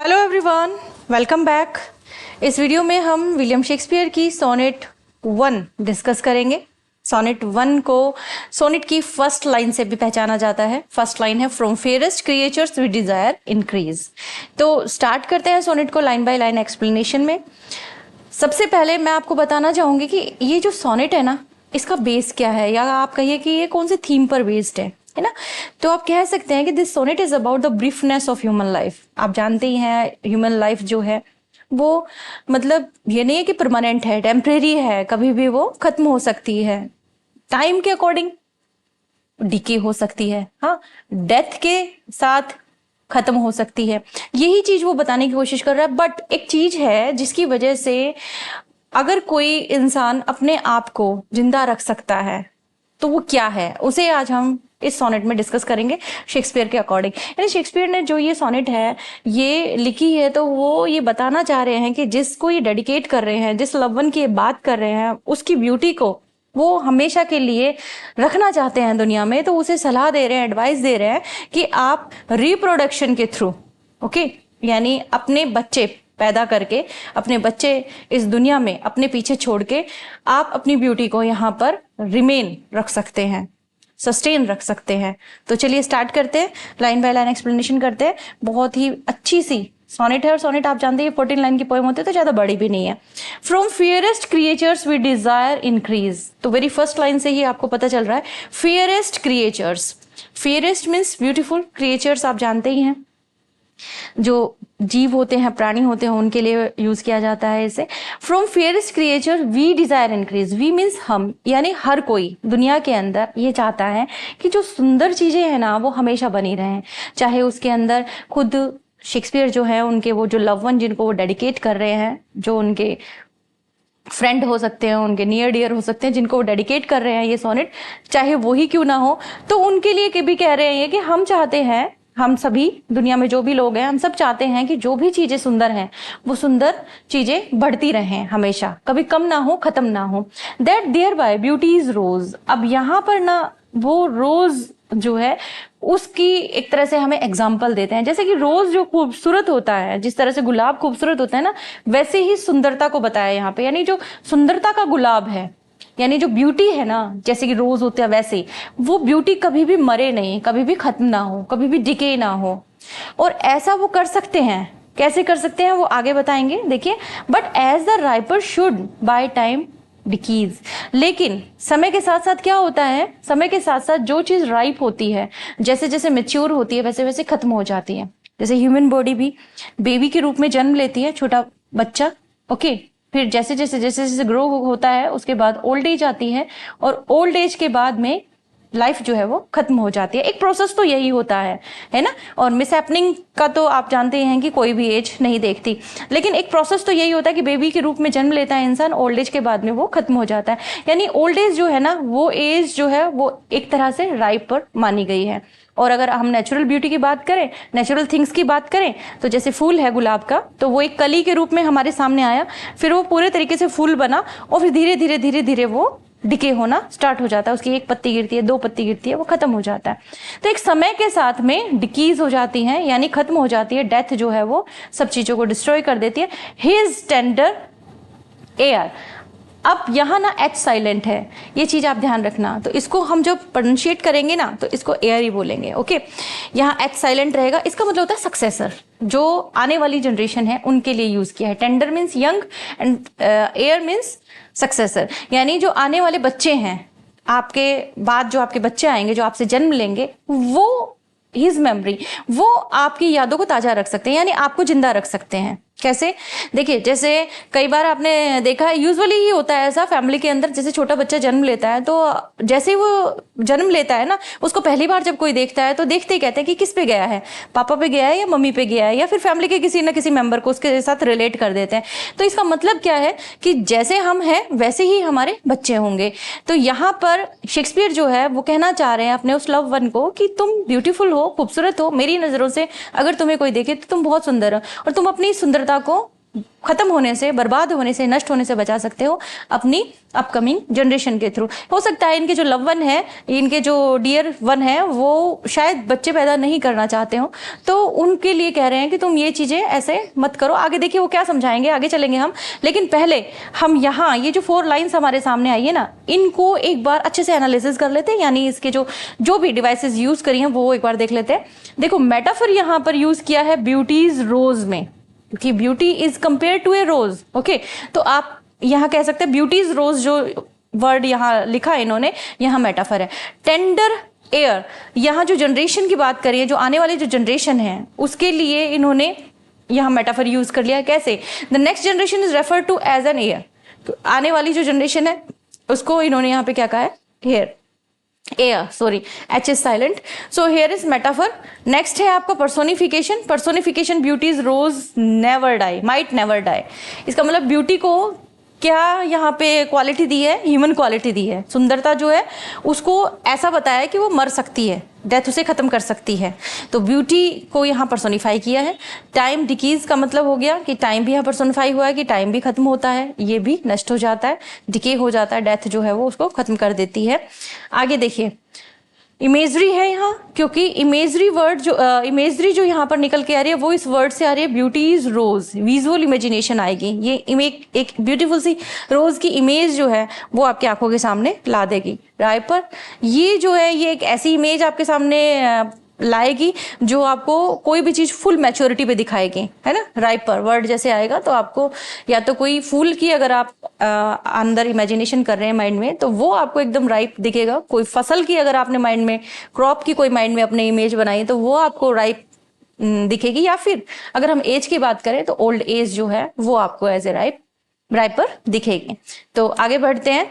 Hello everyone, welcome back. इस video में हम विलियम शेक्सपियर की सोनेट 1 डिस्कस करेंगे। सोनेट 1 को सोनेट की फर्स्ट लाइन से भी पहचाना जाता है। फर्स्ट लाइन है from fairest creatures we desire increase. तो स्टार्ट करते हैं सोनेट को लाइन बाय लाइन एक्सप्लेनेशन में। सबसे पहले मैं आपको बताना चाहूंगी कि ये जो सोनेट है ना, इसका बेस क्या है, या आप कहिए कि ये कौन से थीम पर बेस्ड है ना। तो आप कह सकते हैं कि this sonnet is about the briefness of human life. आप जानते ही हैं ह्यूमन लाइफ जो है वो मतलब ये नहीं है कि परमानेंट है, टेम्परेरी है, कभी भी वो खत्म हो सकती है, टाइम के अकॉर्डिंग डिके हो सकती है, हाँ, डेथ के साथ खत्म हो सकती है। यही चीज वो बताने की कोशिश कर रहा है। बट एक चीज है जिसकी वजह से अगर कोई इंसान अपने आप को जिंदा रख सकता है तो वो क्या है, उसे आज हम इस सोनेट में डिस्कस करेंगे शेक्सपियर के अकॉर्डिंग। यानी शेक्सपियर ने जो ये सोनेट है ये लिखी है तो वो ये बताना चाह रहे हैं कि जिसको ये डेडिकेट कर रहे हैं, जिस लव वन की बात कर रहे हैं, उसकी ब्यूटी को वो हमेशा के लिए रखना चाहते हैं दुनिया में। तो उसे सलाह दे रहे हैं, एडवाइस दे रहे हैं कि आप रिप्रोडक्शन के थ्रू, ओके, यानी अपने बच्चे पैदा करके अपने बच्चे इस दुनिया में अपने पीछे छोड़ के आप अपनी ब्यूटी को यहाँ पर रिमेन रख सकते हैं, सस्टेन रख सकते हैं। तो चलिए स्टार्ट करते हैं, लाइन बाय लाइन एक्सप्लेनेशन करते हैं। बहुत ही अच्छी सी सोनेट है, और सोनेट आप जानते हैं 14 लाइन की पोएम होती है तो ज्यादा बड़ी भी नहीं है। From fairest creatures we desire increase. तो वेरी फर्स्ट लाइन से ही आपको पता चल रहा है fairest creatures. Fairest means beautiful, creatures आप जानते ही हैं जो जीव होते हैं, प्राणी होते हैं, उनके लिए यूज किया जाता है इसे। From fairest creature we desire increase. We means हम, यानी हर कोई दुनिया के अंदर ये चाहता है कि जो सुंदर चीजें हैं ना वो हमेशा बनी रहें। चाहे उसके अंदर खुद शेक्सपियर जो है उनके वो जो लव वन जिनको वो डेडिकेट कर रहे हैं, जो उनके फ्रेंड हो सकते हैं, उनके नियर डियर हो सकते हैं, जिनको वो डेडिकेट कर रहे हैं ये सोनेट, चाहे वो ही क्यों ना हो, तो उनके लिए भी कह रहे हैं कि हम चाहते हैं, हम सभी दुनिया में जो भी लोग हैं हम सब चाहते हैं कि जो भी चीजें सुंदर हैं वो सुंदर चीजें बढ़ती रहें, हमेशा कभी कम ना हो, खत्म ना हो। That thereby beauty is rose. अब यहाँ पर ना वो रोज जो है उसकी एक तरह से हमें एग्जाम्पल देते हैं। जैसे कि रोज जो खूबसूरत होता है, जिस तरह से गुलाब खूबसूरत होता है ना, वैसे ही सुंदरता को बताया यहाँ पे। यानी जो सुंदरता का गुलाब है, यानी जो ब्यूटी है ना, जैसे कि रोज होते हैं वैसे वो ब्यूटी कभी भी मरे नहीं, कभी भी खत्म ना हो, कभी भी डिके ना हो। और ऐसा वो कर सकते हैं। कैसे कर सकते हैं वो आगे बताएंगे, देखिए। But as the riper should by time decease. लेकिन समय के साथ साथ क्या होता है, समय के साथ साथ जो चीज राइप होती है, जैसे जैसे मेच्योर होती है वैसे वैसे खत्म हो जाती है। जैसे ह्यूमन बॉडी भी बेबी के रूप में जन्म लेती है, छोटा बच्चा, ओके, फिर जैसे जैसे जैसे जैसे ग्रो होता है उसके बाद ओल्ड एज आती है, और ओल्ड एज के बाद में लाइफ जो है वो खत्म हो जाती है। एक प्रोसेस तो यही होता है ना। और मिस हैपनिंग का तो आप जानते हैं कि कोई भी एज नहीं देखती, लेकिन एक प्रोसेस तो यही होता है कि बेबी के रूप में जन्म लेता है इंसान, ओल्ड एज के बाद में वो खत्म हो जाता है। यानी ओल्ड एज जो है ना, वो एज जो है वो एक तरह से राइप पर मानी गई है। और अगर हम नेचुरल ब्यूटी की बात करें, नेचुरल थिंग्स की बात करें, तो जैसे फूल है गुलाब का, तो वो एक कली के रूप में हमारे सामने आया, फिर वो पूरे तरीके से फूल बना, और फिर धीरे धीरे धीरे धीरे वो डिके होना स्टार्ट हो जाता है। उसकी एक पत्ती गिरती है, दो पत्ती गिरती है, वो खत्म हो जाता है। तो एक समय के साथ में डिकीज हो जाती हैं, यानी खत्म हो जाती है। डेथ जो है वो सब चीजों को डिस्ट्रॉय कर देती है। His tender air. अब यहाँ ना एच साइलेंट है, ये चीज आप ध्यान रखना। तो इसको हम जब प्रोनाउंशिएट करेंगे ना तो इसको एयर ही बोलेंगे, ओके। यहाँ एच साइलेंट रहेगा, इसका मतलब होता है सक्सेसर, जो आने वाली जनरेशन है उनके लिए यूज किया है। Tender means young and air means successor, यानी जो आने वाले बच्चे हैं, आपके बाद जो आपके बच्चे आएंगे, जो आपसे जन्म लेंगे, वो हिज मेमोरी, वो आपकी यादों को ताजा रख सकते हैं, यानी आपको जिंदा रख सकते हैं। कैसे, देखिए, जैसे कई बार आपने देखा है, यूजुअली ही होता है ऐसा फैमिली के अंदर, जैसे छोटा बच्चा जन्म लेता है तो जैसे ही वो जन्म लेता है ना, उसको पहली बार जब कोई देखता है तो देखते ही कहते हैं कि किस पे गया है, पापा पे गया है या मम्मी पे गया है, या फिर फैमिली के किसी ना किसी मेंबर को उसके साथ रिलेट कर देते हैं। तो इसका मतलब क्या है कि जैसे हम हैं वैसे ही हमारे बच्चे होंगे। तो यहाँ पर शेक्सपियर जो है वो कहना चाह रहे हैं अपने उस लव वन को कि तुम ब्यूटीफुल हो, खूबसूरत हो, मेरी नजरों से अगर तुम्हें कोई देखे तो तुम बहुत सुंदर हो, और तुम अपनी सुंदरता को खत्म होने से, बर्बाद होने से, नष्ट होने से बचा सकते हो अपनी अपकमिंग जनरेशन के थ्रू। हो सकता है इनके जो लव वन है, इनके जो डियर वन है, वो शायद बच्चे पैदा नहीं करना चाहते हो, तो उनके लिए कह रहे हैं कि तुम ये चीजें ऐसे मत करो। आगे देखिए वो क्या समझाएंगे, आगे चलेंगे हम। लेकिन पहले हम यहाँ ये जो 4 लाइन्स हमारे सामने आई है ना, इनको एक बार अच्छे से एनालिसिस कर लेते हैं, यानी इसके जो भी डिवाइसेस यूज करी हैं वो एक बार देख लेते हैं। देखो मेटाफर यहाँ पर यूज किया है ब्यूटीज रोज में, क्योंकि beauty is compare to a rose. Okay, तो आप यहाँ कह सकते हैं ब्यूटीज रोज, जो वर्ड यहाँ लिखा है इन्होंने, यहाँ मेटाफर है। टेंडर एयर, यहाँ जो जनरेशन की बात करिए, जो आने वाली जो जनरेशन है उसके लिए इन्होंने यहाँ मेटाफर यूज कर लिया है। कैसे? The next generation is refer to as an heir, तो आने वाली जो जनरेशन है उसको इन्होंने यहाँ पे क्या कहा है? Hair, air, sorry, H is silent, so hair is metaphor. Next है आपका personification. Personification, beauty's rose never die, might never die. इसका मतलब ब्यूटी को क्या यहाँ पे क्वालिटी दी है? ह्यूमन क्वालिटी दी है। सुंदरता जो है उसको ऐसा बताया है कि वो मर सकती है, डेथ उसे खत्म कर सकती है, तो ब्यूटी को यहाँ पर्सोनिफाई किया है। टाइम डिकीज का मतलब हो गया कि टाइम भी यहाँ पर्सोनिफाई हुआ है कि टाइम भी खत्म होता है, ये भी नष्ट हो जाता है, डिके हो जाता है, डेथ जो है वो उसको खत्म कर देती है। आगे देखिए इमेजरी है यहाँ, क्योंकि इमेजरी वर्ड जो इमेजरी जो यहाँ पर निकल के आ रही है वो इस वर्ड से आ रही है beauty is rose. Visual imagination आएगी, ये एक ब्यूटीफुल सी रोज की इमेज जो है वो आपकी आंखों के सामने ला देगी। राइपर, ये जो है ये एक ऐसी इमेज आपके सामने लाएगी जो आपको कोई भी चीज फुल मैच्योरिटी पे दिखाएगी, है ना। राइपर वर्ड जैसे आएगा तो आपको या तो कोई फूल की अगर आप अंदर इमेजिनेशन कर रहे हैं माइंड में, तो वो आपको एकदम राइप दिखेगा। कोई फसल की अगर आपने माइंड में, क्रॉप की कोई माइंड में अपने इमेज बनाई तो वो आपको राइप दिखेगी। या फिर अगर हम एज की बात करें तो ओल्ड एज जो है वो आपको एज ए राइपर दिखेगी। तो आगे बढ़ते हैं,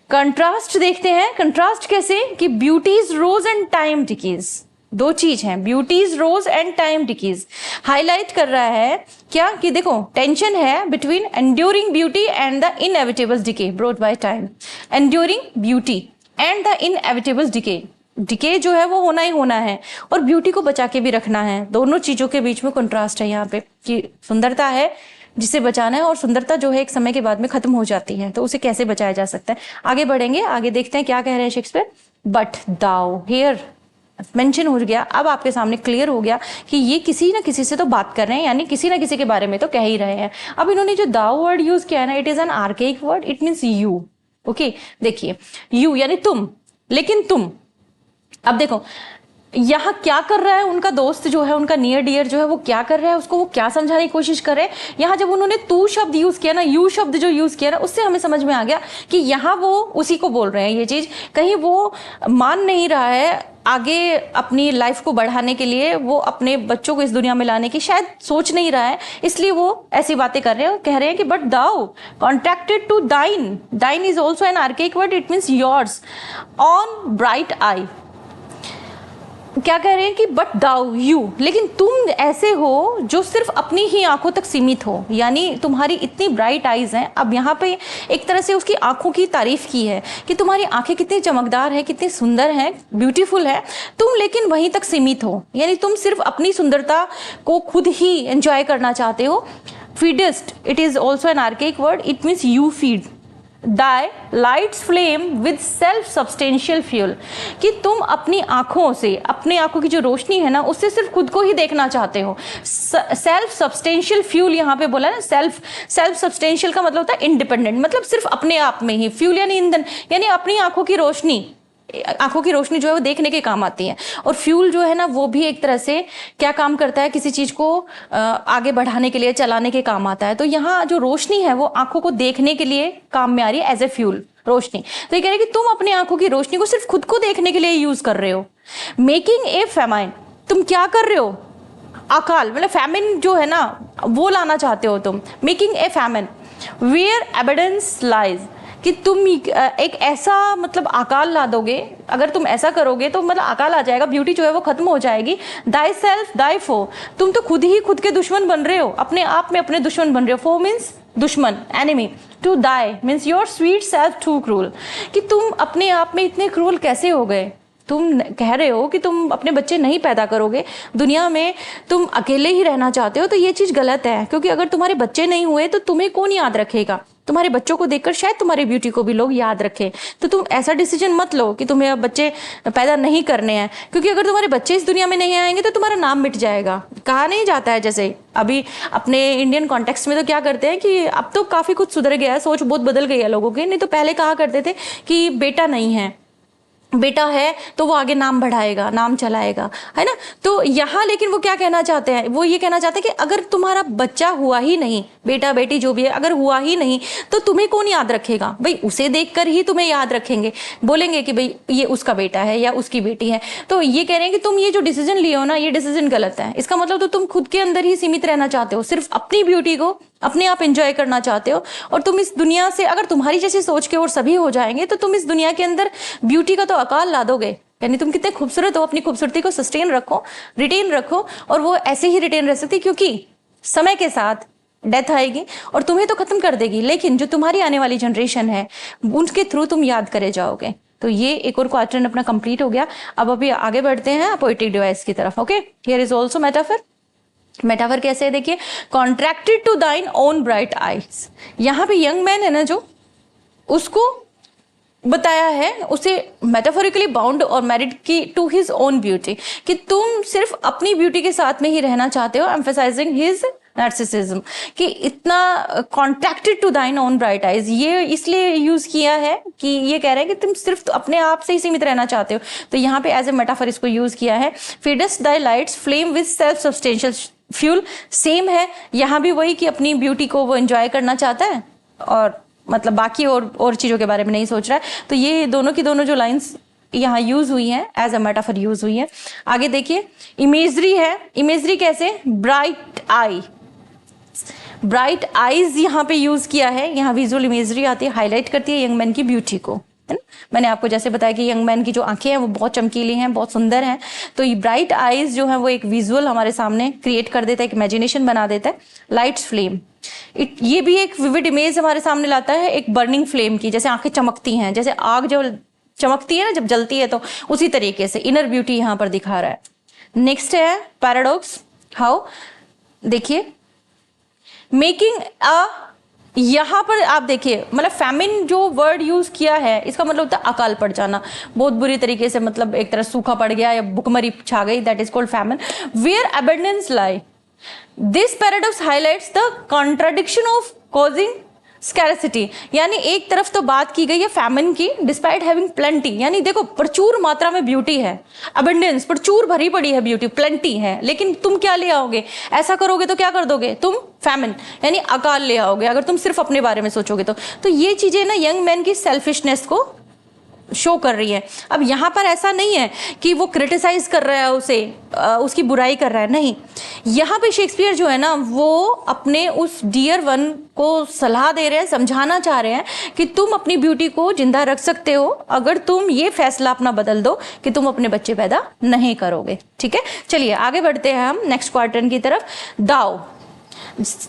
कंट्रास्ट देखते हैं। कंट्रास्ट कैसे? कि beauty's rose and time decease, दो चीज हैं, beauty's rose and time decease. Highlight कर रहा है क्या? कि देखो टेंशन है between enduring beauty and the inevitable decay brought by time. Enduring beauty and the inevitable decay, decay जो है वो होना ही होना है और ब्यूटी को बचा के भी रखना है। दोनों चीजों के बीच में कंट्रास्ट है यहाँ पे कि सुंदरता है जिसे बचाना है और सुंदरता जो है एक समय के बाद में खत्म हो जाती है, तो उसे कैसे बचाया जा सकता है। आगे बढ़ेंगे, आगे देखते हैं क्या कह रहे हैं Shakespeare. But thou, here mention हो गया, अब आपके सामने क्लियर हो गया कि ये किसी ना किसी से तो बात कर रहे हैं, यानी किसी ना किसी के बारे में तो कह ही रहे हैं। अब इन्होंने जो दाउ वर्ड यूज किया है ना, it is an archaic word, it means you. Okay, देखिए यू यानी तुम, लेकिन तुम, अब देखो यहाँ क्या कर रहा है उनका दोस्त जो है, उनका नियर डियर जो है वो क्या कर रहा है, उसको वो क्या समझाने की कोशिश कर रहे हैं। यहाँ जब उन्होंने तू शब्द यूज किया ना, यू शब्द जो यूज किया ना, उससे हमें समझ में आ गया कि यहाँ वो उसी को बोल रहे हैं। ये चीज कहीं वो मान नहीं रहा है आगे अपनी लाइफ को बढ़ाने के लिए, वो अपने बच्चों को इस दुनिया में लाने की शायद सोच नहीं रहा है, इसलिए वो ऐसी बातें कर रहे हैं। कह रहे हैं कि but thou contracted to thine, thine is also an archaic word, it means yours own bright eye. क्या कह रहे हैं कि बट दाउ यू, लेकिन तुम ऐसे हो जो सिर्फ अपनी ही आंखों तक सीमित हो, यानी तुम्हारी इतनी ब्राइट आईज हैं। अब यहाँ पे एक तरह से उसकी आंखों की तारीफ की है कि तुम्हारी आंखें कितनी चमकदार हैं, कितनी सुंदर हैं, ब्यूटीफुल है तुम, लेकिन वहीं तक सीमित हो, यानी तुम सिर्फ अपनी सुंदरता को खुद ही एंजॉय करना चाहते हो। Feedest, it is also an archaic word, it means you feed. Thy lights flame with self-substantial fuel, कि तुम अपनी आंखों से, अपनी आंखों की जो रोशनी है ना, उससे सिर्फ खुद को ही देखना चाहते हो। सेल्फ सब्सटेंशियल फ्यूल यहाँ पे बोला ना, सेल्फ सब्सटेंशियल का मतलब होता है इंडिपेंडेंट, मतलब सिर्फ अपने आप में ही, फ्यूल यानी ईंधन, यानी अपनी आंखों की रोशनी, आंखों की रोशनी जो है वो देखने के काम आती है। और फ्यूल जो है ना वो भी एक तरह से क्या काम करता है, किसी चीज को आगे बढ़ाने के लिए, चलाने के काम आता है। तो यहाँ जो रोशनी है वो आंखों को देखने के लिए काम में आ रही है एज ए फ्यूल, रोशनी। तो ये कह रहे हैं कि तुम अपनी आंखों की रोशनी को सिर्फ खुद को देखने के लिए यूज कर रहे हो। मेकिंग ए फैमाइन, तुम क्या कर रहे हो? अकाल, मतलब फैमिन जो है ना वो लाना चाहते हो तुम। Making a famine where abundance lies, कि तुम एक ऐसा मतलब अकाल ला दोगे, अगर तुम ऐसा करोगे तो मतलब अकाल आ जाएगा, ब्यूटी जो है वो खत्म हो जाएगी। दाई सेल्फ दाई फो, तुम तो खुद ही खुद के दुश्मन बन रहे हो, अपने आप में अपने दुश्मन बन रहे हो। फो मीन्स दुश्मन, enemy. To thy means your sweet self too cruel, कि तुम अपने आप में इतने क्रूल कैसे हो गए, तुम कह रहे हो कि तुम अपने बच्चे नहीं पैदा करोगे, दुनिया में तुम अकेले ही रहना चाहते हो, तो ये चीज गलत है। क्योंकि अगर तुम्हारे बच्चे नहीं हुए तो तुम्हें कौन याद रखेगा? तुम्हारे बच्चों को देखकर शायद तुम्हारी ब्यूटी को भी लोग याद रखें। तो तुम ऐसा डिसीजन मत लो कि तुम्हें अब बच्चे पैदा नहीं करने हैं, क्योंकि अगर तुम्हारे बच्चे इस दुनिया में नहीं आएंगे तो तुम्हारा नाम मिट जाएगा। कहा नहीं जाता है, जैसे अभी अपने इंडियन कॉन्टेक्स्ट में तो क्या करते हैं कि अब तो काफी कुछ सुधर गया है, सोच बहुत बदल गई है लोगों की। नहीं तो पहले कहा करते थे कि बेटा नहीं है, बेटा है तो वो आगे नाम बढ़ाएगा, नाम चलाएगा, है ना। तो यहाँ लेकिन वो क्या कहना चाहते हैं, वो ये कहना चाहते हैं कि अगर तुम्हारा बच्चा हुआ ही नहीं, बेटा बेटी जो भी है, अगर हुआ ही नहीं तो तुम्हें कौन याद रखेगा? भाई उसे देखकर ही तुम्हें याद रखेंगे, बोलेंगे कि भाई ये उसका बेटा है या उसकी बेटी है। तो ये कह रहे हैं कि तुम ये जो डिसीजन लिए हो ना, ये डिसीजन गलत है। इसका मतलब तो तुम खुद के अंदर ही सीमित रहना चाहते हो, सिर्फ अपनी ब्यूटी को अपने आप एंजॉय करना चाहते हो। और तुम इस दुनिया से, अगर तुम्हारी जैसी सोच के और सभी हो जाएंगे तो तुम इस दुनिया के अंदर ब्यूटी का तो अकाल ला दोगे। यानी तुम कितने खूबसूरत हो, अपनी खूबसूरती को सस्टेन रखो, रिटेन रखो, और वो ऐसे ही रिटेन रह सकती, क्योंकि समय के साथ डेथ आएगी और तुम्हें तो खत्म कर देगी, लेकिन जो तुम्हारी आने वाली जनरेशन है उनके थ्रू तुम याद करे जाओगे। तो ये एक और क्वाड्रेंट अपना कंप्लीट हो गया। अब अभी आगे बढ़ते हैं पोएटिक डिवाइस की तरफ। Okay, here is also metaphor. Metaphor कैसे है देखिए, कॉन्ट्रैक्टेड टू दाइन ओन ब्राइट आइज। यहाँ पे यंग मैन है ना, जो उसको बताया है, उसे मेटाफोरिकली बाउंड और मैरिड की टू हिज ओन ब्यूटी, कि तुम सिर्फ अपनी ब्यूटी के साथ में ही रहना चाहते हो, एम्फेसाइजिंग हिज नार्सिसिज्म, कि इतना कॉन्ट्रैक्टेड टू दाइन ओन ब्राइट आइज, ये इसलिए यूज किया है कि ये कह रहे हैं कि तुम सिर्फ अपने आप से ही सीमित रहना चाहते हो। तो यहाँ पे एज ए मेटाफर इसको यूज किया है। Feedest thy lights flame with self substantial fuel, same है यहाँ भी वही कि अपनी ब्यूटी को वो एंजॉय करना चाहता है और मतलब बाकी और चीजों के बारे में नहीं सोच रहा है। तो ये दोनों की दोनों जो लाइंस यहाँ यूज हुई हैं एज अ मेटाफर यूज हुई है। आगे देखिए, इमेजरी है। इमेजरी कैसे, ब्राइट आई, ब्राइट आईज यहाँ पे यूज किया है। यहाँ विजुअल इमेजरी आती है, हाईलाइट करती है यंग मैन की ब्यूटी को, है ना। मैंने आपको जैसे बताया कि यंग मैन की जो आंखें हैं वो बहुत चमकीली हैं, बहुत सुंदर हैं। तो ये ब्राइट आईज जो है वो एक विजुअल हमारे सामने क्रिएट कर देता है, एक इमेजिनेशन बना देता है। लाइट्स फ्लेम, ये भी एक विविड इमेज हमारे सामने लाता है एक बर्निंग फ्लेम की, जैसे आंखें चमकती हैं, जैसे आग जब चमकती है ना, जब जलती है, तो उसी तरीके से इनर ब्यूटी यहाँ पर दिखा रहा है। नेक्स्ट है पैराडॉक्स। हाउ, देखिए, मेकिंग अ, यहां पर आप देखिए, मतलब फैमिन जो वर्ड यूज किया है इसका मतलब होता है अकाल पड़ जाना, बहुत बुरी तरीके से, मतलब एक तरह सूखा पड़ गया या भुखमरी छा गई, that is called famine. Where abundance lies, this paradox highlights the contradiction of causing scarcity, यानी एक तरफ तो बात की गई है फैमिन की, डिस्पाइट हैविंग प्लेंटी, यानी देखो प्रचुर मात्रा में ब्यूटी है, अबंडेंस, प्रचुर भरी पड़ी है ब्यूटी, प्लेंटी है, लेकिन तुम क्या ले आओगे? ऐसा करोगे तो क्या कर दोगे तुम? फैमिन, यानी अकाल ले आओगे, अगर तुम सिर्फ अपने बारे में सोचोगे तो ये चीजें ना यंग मैन की सेल्फिशनेस को शो कर रही है। अब यहाँ पर ऐसा नहीं है कि वो क्रिटिसाइज कर रहा है उसे, उसकी बुराई कर रहा है, नहीं। यहाँ पे शेक्सपियर जो है ना वो अपने उस डियर वन को सलाह दे रहे हैं, समझाना चाह रहे हैं कि तुम अपनी ब्यूटी को जिंदा रख सकते हो अगर तुम ये फैसला अपना बदल दो कि तुम अपने बच्चे पैदा नहीं करोगे। ठीक है, चलिए आगे बढ़ते हैं हम नेक्स्ट क्वाड्रेंट की तरफ। दाव,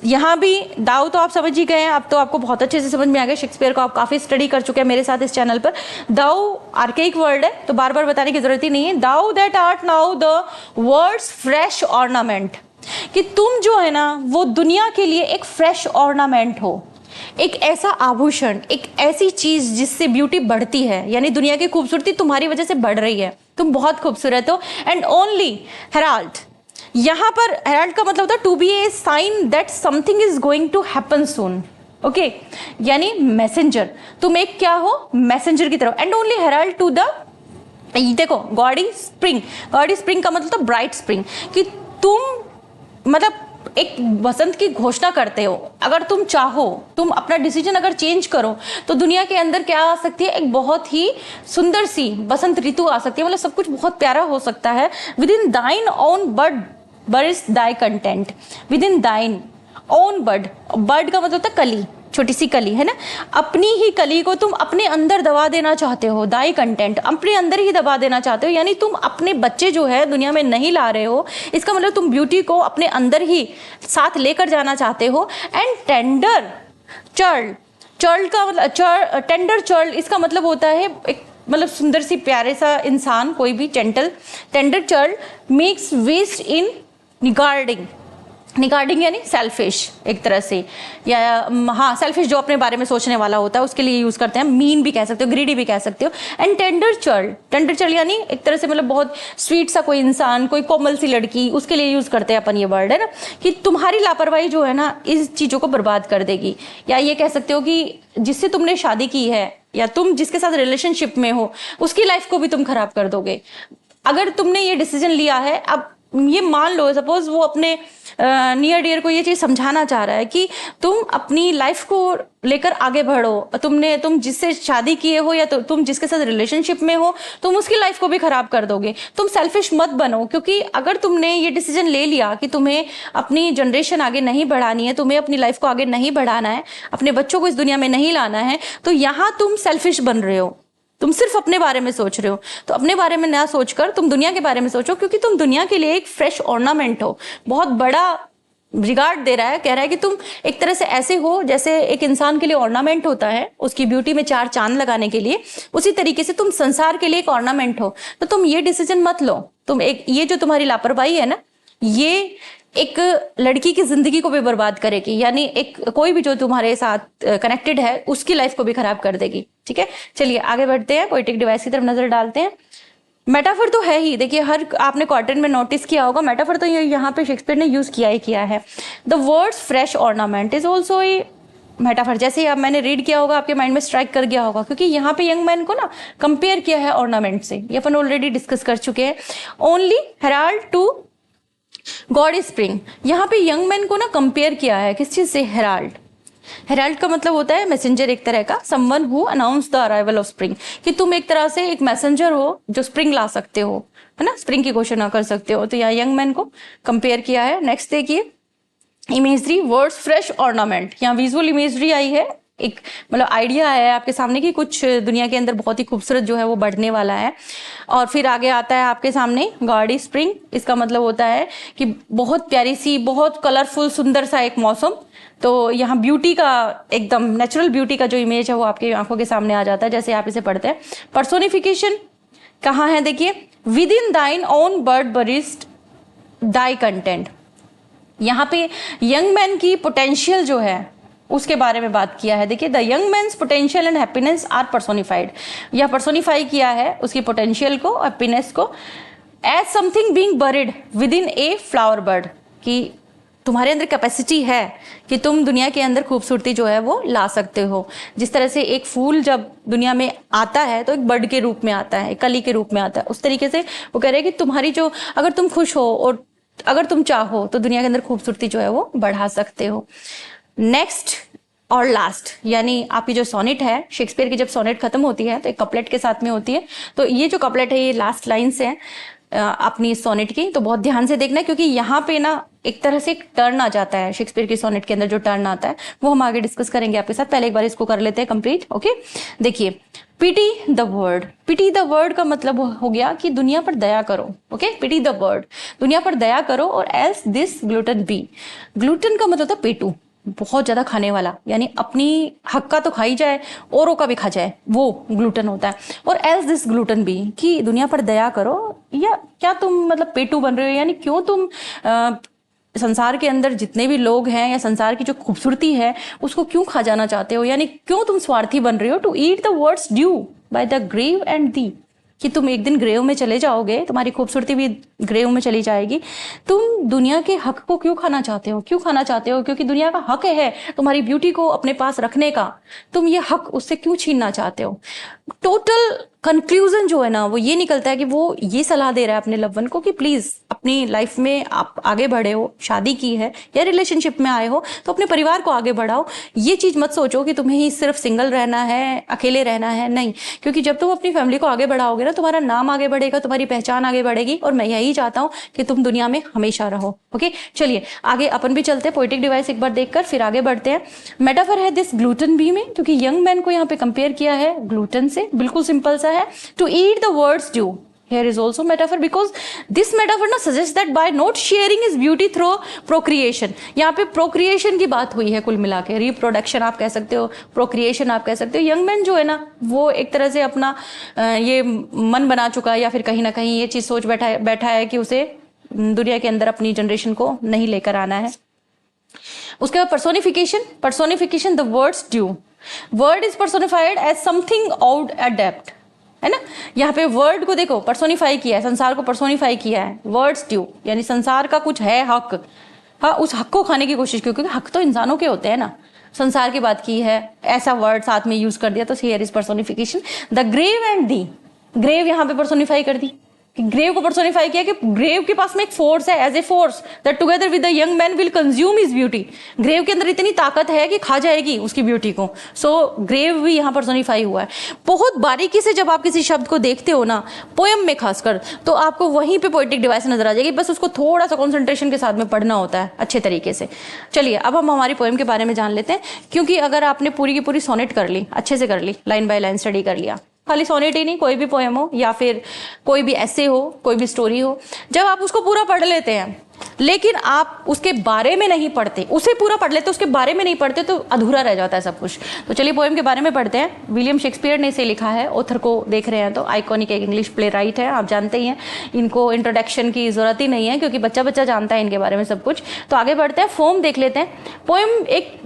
यहाँ भी दाव तो आप समझ ही गए हैं, अब तो आपको बहुत अच्छे से समझ में आ गया, शेक्सपियर को आप काफी स्टडी कर चुके हैं मेरे साथ इस चैनल पर। दाव आर्केइक वर्ड है तो बार बार बताने की जरूरत ही नहीं है। दाव that art now the words fresh ornament, कि तुम जो है ना वो दुनिया के लिए एक फ्रेश ऑर्नामेंट हो, एक ऐसा आभूषण, एक ऐसी चीज जिससे ब्यूटी बढ़ती है, यानी दुनिया की खूबसूरती तुम्हारी वजह से बढ़ रही है, तुम बहुत खूबसूरत हो। एंड ओनली हेराल्ड, यहां पर हेराल्ड का मतलब होता है to be a sign that something is going to happen soon. Okay, यानी मैसेंजर, तुम एक क्या हो? मैसेंजर की तरफ। And only herald to the, देखो गॉडी स्प्रिंग, गॉडी स्प्रिंग का मतलब तो ब्राइट स्प्रिंग, कि तुम मतलब एक वसंत की घोषणा करते हो। अगर तुम चाहो, तुम अपना डिसीजन अगर चेंज करो तो दुनिया के अंदर क्या आ सकती है? एक बहुत ही सुंदर सी बसंत ऋतु आ सकती है, मतलब सब कुछ बहुत प्यारा हो सकता है। Within thine own bud buriest thy content, within thine own bird, bird का मतलब होता है कली, छोटी सी कली, है ना। अपनी ही कली को तुम अपने अंदर दबा देना चाहते हो, दाई कंटेंट, अपने अंदर ही दबा देना चाहते हो, यानी तुम अपने बच्चे जो है दुनिया में नहीं ला रहे हो, इसका मतलब तुम ब्यूटी को अपने अंदर ही साथ लेकर जाना चाहते हो। एंड टेंडर चर्ल, चर्ल का मतलब टेंडर चर्ल, इसका मतलब होता है एक मतलब सुंदर सी प्यारे सा इंसान, कोई भी टेंडर चाइल्ड मेक्स वेस्ट इन निगार्डिंग यानी सेल्फिश एक तरह से, या हाँ सेल्फिश जो अपने बारे में सोचने वाला होता है उसके लिए यूज करते हैं। मीन भी कह सकते हो, ग्रीडी भी कह सकते हो। एंड टेंडर चाइल्ड यानी एक तरह से मतलब बहुत स्वीट सा कोई इंसान, कोई कोमल सी लड़की, उसके लिए यूज करते हैं अपन ये वर्ड, है ना, कि तुम्हारी लापरवाही जो है ना इस चीजों को बर्बाद कर देगी। या ये कह सकते हो कि जिससे तुमने शादी की है या तुम जिसके साथ रिलेशनशिप में हो उसकी लाइफ को भी तुम खराब कर दोगे। अगर तुमने ये डिसीजन लिया है, अब ये मान लो सपोज वो अपने नियर डियर को ये चीज समझाना चाह रहा है कि तुम अपनी लाइफ को लेकर आगे बढ़ो, तुम जिससे शादी किए हो या तुम जिसके साथ रिलेशनशिप में हो तुम उसकी लाइफ को भी खराब कर दोगे। तुम सेल्फिश मत बनो, क्योंकि अगर तुमने ये डिसीजन ले लिया कि तुम्हें अपनी जनरेशन आगे नहीं बढ़ानी है, तुम्हें अपनी लाइफ को आगे नहीं बढ़ाना है, अपने बच्चों को इस दुनिया में नहीं लाना है, तो यहाँ तुम सेल्फिश बन रहे हो। तुम सिर्फ अपने बारे में सोच रहे हो। तो अपने बारे में ना सोचकर तुम दुनिया के बारे में सोचो, क्योंकि तुम दुनिया के लिए एक फ्रेश ऑर्नामेंट हो। बहुत बड़ा रिगार्ड दे रहा है, कह रहा है कि तुम एक तरह से ऐसे हो जैसे एक इंसान के लिए ऑर्नामेंट होता है उसकी ब्यूटी में 4 चांद लगाने के लिए, उसी तरीके से तुम संसार के लिए एक ऑर्नामेंट हो। तो तुम ये डिसीजन मत लो, तुम एक ये जो तुम्हारी लापरवाही है ना, ये एक लड़की की जिंदगी को भी बर्बाद करेगी, यानी एक कोई भी जो तुम्हारे साथ कनेक्टेड है उसकी लाइफ को भी खराब कर देगी। ठीक है, चलिए आगे बढ़ते हैं, पोएटिक डिवाइस की तरफ नजर डालते हैं। मेटाफर तो है ही, देखिए हर आपने क्वार्टर में नोटिस किया होगा, मेटाफर तो यहाँ पे शेक्सपियर ने यूज किया ही किया है। The words fresh ornament is also a metaphor. जैसे अब मैंने रीड किया होगा आपके माइंड में स्ट्राइक कर गया होगा, क्योंकि यहाँ पे यंग मैन को ना कंपेयर किया है ऑर्नामेंट से, ये अपन ऑलरेडी डिस्कस कर चुके हैं। Only herald to gaudy spring, यहाँ पे यंग मैन को ना कंपेयर किया है किस चीज से? हेराल्ड। हेराल्ड का मतलब होता है मैसेंजर एक तरह का, someone who announce the arrival of spring, कि तुम एक तरह से एक मैसेंजर हो जो स्प्रिंग ला सकते हो, है ना, स्प्रिंग की घोषणा कर सकते हो। तो यहाँ यंग मैन को कंपेयर किया है। नेक्स्ट देखिए इमेजरी, वर्ड्स फ्रेश ऑर्नामेंट, यहाँ विजुअल इमेजरी आई है, एक मतलब आइडिया है आपके सामने कि कुछ दुनिया के अंदर बहुत ही खूबसूरत जो है वो बढ़ने वाला है। और फिर आगे आता है आपके सामने गॉडी स्प्रिंग, इसका मतलब होता है कि बहुत प्यारी सी, बहुत कलरफुल, सुंदर सा एक मौसम। तो यहाँ ब्यूटी का, एकदम नेचुरल ब्यूटी का जो इमेज है वो आपकी आंखों के सामने आ जाता है जैसे आप इसे पढ़ते हैं। पर्सोनिफिकेशन कहाँ है देखिए, with in thine own bird बरिस्ट Dai content, यहाँ पे यंग मैन की पोटेंशियल जो है उसके बारे में बात किया है। देखिए the young man's potential and happiness are personified, यह पर्सोनिफाई किया है उसकी पोटेंशियल को, हैप्पीनेस को, as something being buried within a flower bud, कि तुम्हारे अंदर कैपेसिटी है कि तुम दुनिया के अंदर खूबसूरती जो है वो ला सकते हो। जिस तरह से एक फूल जब दुनिया में आता है तो एक बर्ड के रूप में आता है, कली के रूप में आता है, उस तरीके से वो कह रहे हैं कि तुम्हारी जो, अगर तुम खुश हो और अगर तुम चाहो तो दुनिया के अंदर खूबसूरती जो है वो बढ़ा सकते हो। नेक्स्ट और लास्ट, यानी आपकी जो सोनेट है, शेक्सपियर की जब सोनेट खत्म होती है तो एक कपलेट के साथ में होती है। तो ये जो कपलेट है ये लास्ट लाइन्स है अपनी सोनेट की, तो बहुत ध्यान से देखना, क्योंकि यहाँ पे ना एक तरह से एक टर्न आ जाता है शेक्सपियर की सोनेट के अंदर, जो टर्न आता है वो हम आगे डिस्कस करेंगे आपके साथ। पहले एक बार इसको कर लेते हैं कंप्लीट। ओके, देखिए pity the world, pity the world का मतलब हो गया कि दुनिया पर दया करो। ओके, पिटी द वर्ड, दुनिया पर दया करो, और else this glutton be, glutton का मतलब था पेटू, बहुत ज्यादा खाने वाला, यानी अपनी हक का तो खाई जाए औरों का भी खा जाए, वो ग्लूटन होता है। और एल्स दिस ग्लूटन बी, कि दुनिया पर दया करो, या क्या तुम मतलब पेटू बन रहे हो, यानी क्यों तुम संसार के अंदर जितने भी लोग हैं या संसार की जो खूबसूरती है उसको क्यों खा जाना चाहते हो, यानी क्यों तुम स्वार्थी बन रहे हो। To eat the world's due by the grave and thee, कि तुम एक दिन ग्रेव में चले जाओगे, तुम्हारी खूबसूरती भी ग्रेव में चली जाएगी। तुम दुनिया के हक को क्यों खाना चाहते हो, क्यों खाना चाहते हो? क्योंकि दुनिया का हक है तुम्हारी ब्यूटी को अपने पास रखने का, तुम ये हक उससे क्यों छीनना चाहते हो? टोटल कंक्लूजन जो है ना वो ये निकलता है कि वो ये सलाह दे रहा है अपने लव वन को कि प्लीज अपनी लाइफ में आप आगे बढ़े हो, शादी की है या रिलेशनशिप में आए हो तो अपने परिवार को आगे बढ़ाओ। ये चीज मत सोचो कि तुम्हें ही सिर्फ सिंगल रहना है, अकेले रहना है, नहीं, क्योंकि जब तुम अपनी फैमिली को आगे बढ़ाओगे ना, तुम्हारा नाम आगे बढ़ेगा, तुम्हारी पहचान आगे बढ़ेगी, और मैं यही चाहता हूँ कि तुम दुनिया में हमेशा रहो। ओके, चलिए आगे अपन भी चलते हैं, पोएटिक डिवाइस एक बार देखकर फिर आगे बढ़ते हैं। मेटाफर है दिस ग्लूटन बी में, क्योंकि यंग मैन को यहाँ पे कंपेयर किया है ग्लूटन से, बिल्कुल सिंपल सा है। To eat the world's due, Here is also metaphor because this metaphor ना suggests that by not sharing is beauty through procreation. यहाँ पे procreation की बात हुई है कुल मिला के, reproduction आप कह सकते हो, procreation आप कह सकते हो. यंग मैन जो है ना वो एक तरह से अपना ये मन बना चुका है या फिर कहीं ना कहीं ये चीज सोच बैठा है कि उसे दुनिया के अंदर अपनी जनरेशन को नहीं लेकर आना है. उसके बाद personification, the words due. Word is personified as something out a depth, है ना. यहाँ पे वर्ड को देखो पर्सोनिफाई किया है, संसार को पर्सोनिफाई किया है. वर्ड्स ड्यू यानी संसार का कुछ है हक, हाँ उस हक को खाने की कोशिश की, क्योंकि हक तो इंसानों के होते हैं ना. संसार की बात की है, ऐसा वर्ड साथ में यूज कर दिया, तो here is personification. The grave and thee, grave यहाँ पे पर्सोनिफाई कर दी, ग्रेव को पर्सोनिफाई किया कि ग्रेव के पास में एक फोर्स है, as a force that together with the young man will consume his beauty. Grave के अंदर इतनी ताकत है कि खा जाएगी उसकी ब्यूटी को. सो ग्रेव भी यहाँ पर्सोनिफाई हुआ है. बहुत बारीकी से जब आप किसी शब्द को देखते हो ना, पोएम में खासकर, तो आपको वहीं पे पोएटिक डिवाइस नजर आ जाएगी. बस उसको थोड़ा सा कॉन्सेंट्रेशन के साथ में पढ़ना होता है अच्छे तरीके से. चलिए अब हम हमारी पोएम के बारे में जान लेते हैं, क्योंकि अगर आपने पूरी की पूरी सोनेट कर ली, अच्छे से कर ली, लाइन बाय लाइन स्टडी कर लिया, खाली सोनेट ही नहीं, कोई भी पोएम हो या फिर कोई भी ऐसे हो, कोई भी स्टोरी हो, जब आप उसको पूरा पढ़ लेते हैं लेकिन आप उसके बारे में नहीं पढ़ते, उसे पूरा पढ़ लेते उसके बारे में नहीं पढ़ते, तो अधूरा रह जाता है सब कुछ. तो चलिए पोएम के बारे में पढ़ते हैं. विलियम शेक्सपियर ने इसे लिखा है. ऑथर को देख रहे हैं तो आइकॉनिक एक इंग्लिश प्ले राइट है, आप जानते ही हैं, इनको इंट्रोडक्शन की जरूरत ही नहीं है क्योंकि बच्चा बच्चा जानता है इनके बारे में सब कुछ. तो आगे बढ़ते हैं, फॉर्म देख लेते हैं. पोएम एक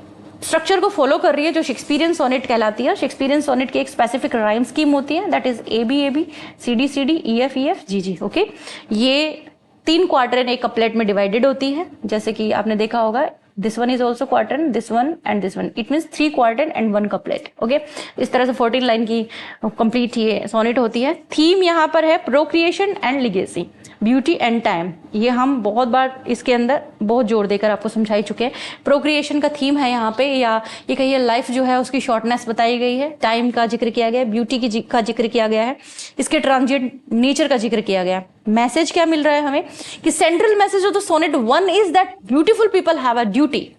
स्ट्रक्चर को फॉलो कर रही है जो शेक्सपियरियन सोनेट कहलाती है. शेक्सपियरियन सोनेट की एक स्पेसिफिक राइम स्कीम होती है, that is AB CD CD EF EF GG. Okay, ये 3 क्वार्टर एक कपलेट में डिवाइडेड होती है, जैसे कि आपने देखा होगा. This one is also quarter, this one and this one, it means 3 quarter and 1 couplet. Okay, इस तरह से 14 लाइन की कंप्लीट ये सोनेट होती है. थीम यहाँ पर है procreation and legacy, beauty and time. ये हम बहुत बार इसके अंदर बहुत जोर देकर आपको समझा ही चुके हैं. प्रोक्रिएशन का थीम है यहाँ पे, या ये कहिए लाइफ जो है उसकी शॉर्टनेस बताई गई है, टाइम का जिक्र किया गया है, ब्यूटी का जिक्र किया गया है, इसके ट्रांजिएंट नेचर का जिक्र किया गया है. मैसेज क्या मिल रहा है हमें कि central message of the sonnet 1 is that beautiful people have a duty.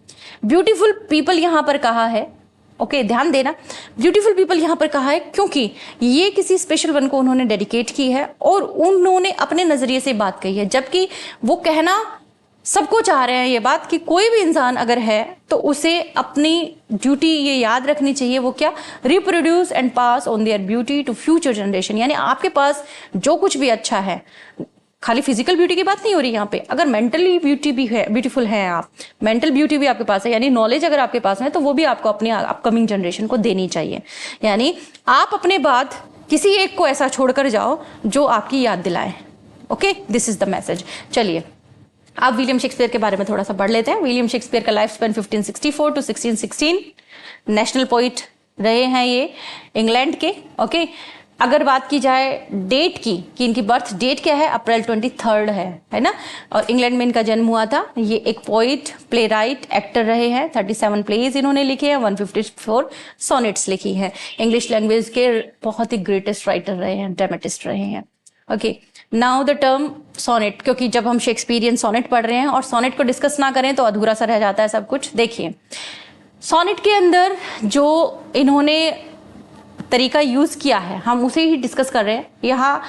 Beautiful people यहाँ पर कहा है. ओके, ध्यान देना, ब्यूटीफुल पीपल यहाँ पर कहा है क्योंकि ये किसी स्पेशल वन को उन्होंने डेडिकेट की है और उन्होंने अपने नजरिए से बात कही है, जबकि वो कहना सबको चाह रहे हैं ये बात कि कोई भी इंसान अगर है तो उसे अपनी ड्यूटी ये याद रखनी चाहिए. वो क्या, reproduce and pass on their beauty to future generation. यानी आपके पास जो कुछ भी अच्छा है, खाली फिजिकल ब्यूटी की बात नहीं हो रही यहाँ पे, अगर मेंटली ब्यूटी भी है, ब्यूटीफुल है आप, मेंटल ब्यूटी भी आपके पास है, यानी नॉलेज अगर आपके पास है तो वो भी आपको अपनी अपकमिंग जनरेशन को देनी चाहिए. यानी आप अपने बाद किसी एक को ऐसा छोड़कर जाओ जो आपकी याद दिलाए. Okay, this is the message. चलिए आप विलियम शेक्सपियर के बारे में थोड़ा सा पढ़ लेते हैं. विलियम शेक्सपियर का life span 1564 to 1616. National poet रहे हैं ये इंग्लैंड के. ओके, अगर बात की जाए डेट की कि इनकी बर्थ डेट क्या है, अप्रैल 23 है ना, और इंग्लैंड में इनका जन्म हुआ था. ये एक पोइट, प्ले राइट, एक्टर रहे हैं. 37 प्लेज इन्होंने लिखे हैं, 154 सोनेट्स लिखी है. इंग्लिश लैंग्वेज के बहुत ही ग्रेटेस्ट राइटर रहे हैं, ड्रामेटिस्ट रहे हैं. Okay, now the term sonnet, क्योंकि जब हम शेक्सपियरियन सोनेट पढ़ रहे हैं और सोनेट को डिस्कस ना करें तो अधूरा सा रह जाता है सब कुछ. देखिए सोनेट के अंदर जो इन्होंने तरीका यूज किया है हम उसे ही डिस्कस कर रहे हैं. यहाँ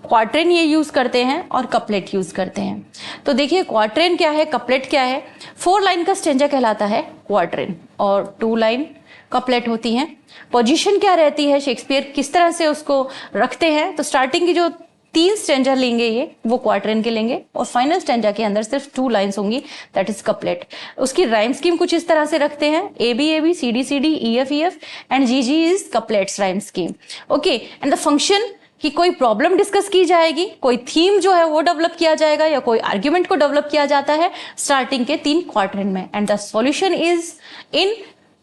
क्वार्ट्रेन ये यूज करते हैं और कपलेट यूज करते हैं. तो देखिए क्वार्ट्रेन क्या है, कपलेट क्या है. 4 लाइन का स्टेंजा कहलाता है क्वार्ट्रेन और 2 लाइन कपलेट होती हैं. पोजीशन क्या रहती है, शेक्सपियर किस तरह से उसको रखते हैं, तो स्टार्टिंग की जो 3 स्टेंजा लेंगे ये वो क्वार्ट्रेन के लेंगे और फाइनल स्टेंजा के अंदर सिर्फ 2 लाइन्स होंगी, दैट इज कपलेट. उसकी राइम स्कीम कुछ इस तरह से रखते हैं, AB CD CD EF EF and GG is couplets rhyme scheme. Okay, and the function कि कोई प्रॉब्लम डिस्कस की जाएगी, कोई थीम जो है वो डेवलप किया जाएगा या कोई आर्ग्यूमेंट को डेवलप किया जाता है स्टार्टिंग के 3 क्वार्ट्रेन में, and the solution is in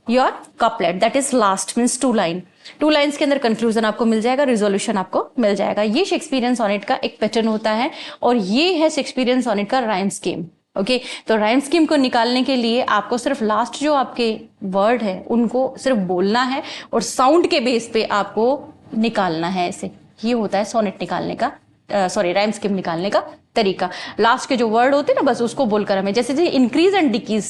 your couplet, that is last means 2 line. 2 lines के अंदर कंक्लूजन आपको मिल जाएगा, रिजोल्यूशन आपको मिल जाएगा. ये शेक्सपियरियन सोनेट का एक पैटर्न होता है और ये है शेक्सपियरियन सोनेट का राइम स्कीम. ओके, तो राइम स्कीम को निकालने के लिए आपको सिर्फ लास्ट जो आपके वर्ड है उनको सिर्फ बोलना है और साउंड के बेस पे आपको निकालना है. ऐसे ये होता है सोनेट निकालने का, राइम स्कीम निकालने का तरीका. लास्ट के जो वर्ड होते हैं ना बस उसको बोलकर हमें, जैसे increase and decrease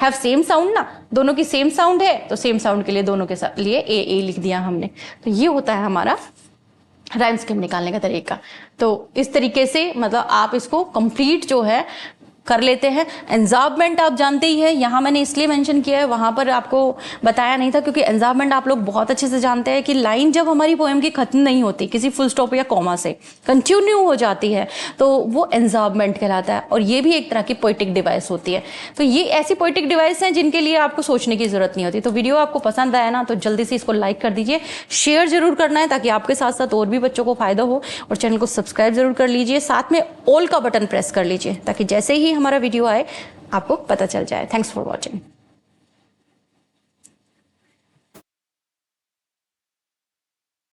have same sound ना, दोनों की सेम साउंड है तो सेम साउंड के लिए दोनों के लिए ए लिख दिया हमने. तो ये होता है हमारा राइम स्कीम निकालने का तरीका। तो इस तरीके से मतलब आप इसको कंप्लीट जो है कर लेते हैं। एंजार्बमेंट आप जानते ही है, यहाँ मैंने इसलिए मेंशन किया है, वहाँ पर आपको बताया नहीं था क्योंकि एंजार्बमेंट आप लोग बहुत अच्छे से जानते हैं कि लाइन जब हमारी पोएम की खत्म नहीं होती किसी फुल स्टॉप या कॉमा से, कंटिन्यू हो जाती है, तो वो एंजार्बमेंट कहलाता है। और ये भी एक तरह की पोइटिक डिवाइस होती है। तो ये ऐसी पोइटिक डिवाइस हैं जिनके लिए आपको सोचने की जरूरत नहीं होती। तो वीडियो आपको पसंद आया ना तो जल्दी से इसको लाइक कर दीजिए, शेयर जरूर करना है ताकि आपके साथ साथ और भी बच्चों को फायदा हो, और चैनल को सब्सक्राइब जरूर कर लीजिए, साथ में ऑल का बटन प्रेस कर लीजिए ताकि जैसे ही हमारा वीडियो आए आपको पता चल जाए। Thanks for watching.